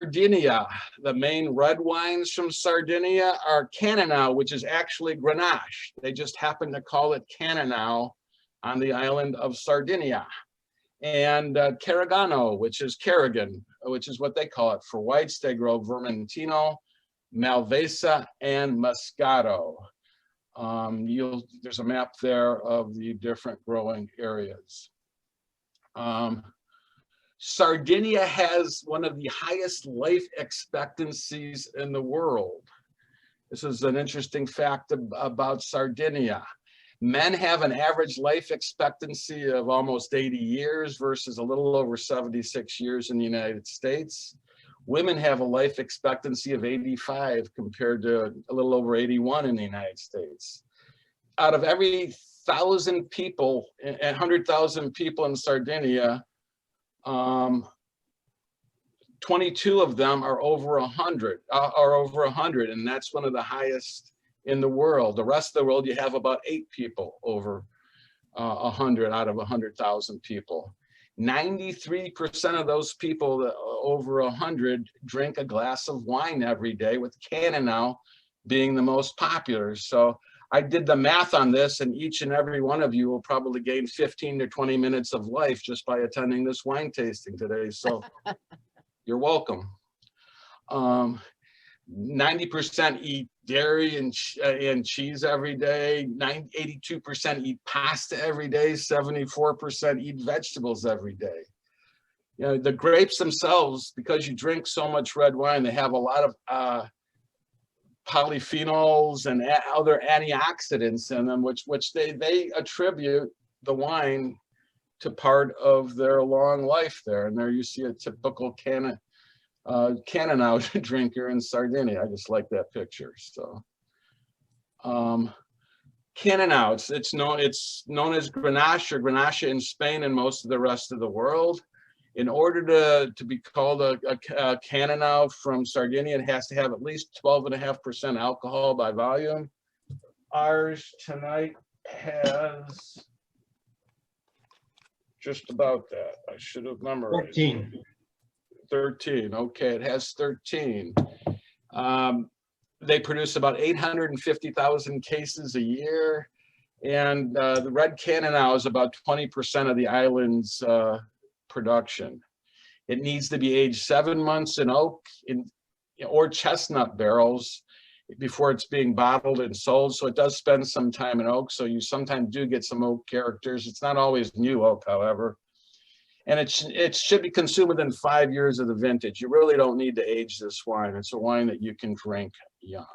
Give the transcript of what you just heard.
Sardinia, the main red wines from Sardinia are Cannonau, which is actually Grenache. They just happen to call it Cannonau on the island of Sardinia. And Carigano, which is Carrigan, which is what they call it. For whites, they grow Vermentino, Malvesa, and Moscato. There's a map there of the different growing areas. Sardinia has one of the highest life expectancies in the world. This is an interesting fact about Sardinia. Men have an average life expectancy of almost 80 years versus a little over 76 years in the United States. Women have a life expectancy of 85 compared to a little over 81 in the United States. Out of every 1,000 people, 100,000 people in Sardinia, 22 of them are over 100, and that's one of the highest in the world. The rest of the world, you have about 8 people over 100 out of 100,000 people. 93% of those people over 100 drink a glass of wine every day, with Cannonau being the most popular. So I did the math on this, and each and every one of you will probably gain 15 to 20 minutes of life just by attending this wine tasting today. So you're welcome. 90% eat dairy and cheese every day. 82% eat pasta every day. 74% eat vegetables every day. You know, the grapes themselves, because you drink so much red wine, they have a lot of polyphenols and other antioxidants in them, which they attribute the wine to part of their long life there. And there you see a typical Cannonau drinker in Sardinia. I just like that picture. So Cannonau, it's known as Grenache or Grenache in Spain and most of the rest of the world. In order to be called a Cannonau from Sardinia, it has to have at least 12.5% alcohol by volume. Ours tonight has just about that. I should have memorized. 13. Okay, it has 13. They produce about 850,000 cases a year, and the red Cannonau is about 20% of the island's production. It needs to be aged 7 months in oak or chestnut barrels before it's being bottled and sold. So it does spend some time in oak. So you sometimes do get some oak characters. It's not always new oak, however. And it should be consumed within 5 years of the vintage. You really don't need to age this wine. It's a wine that you can drink young.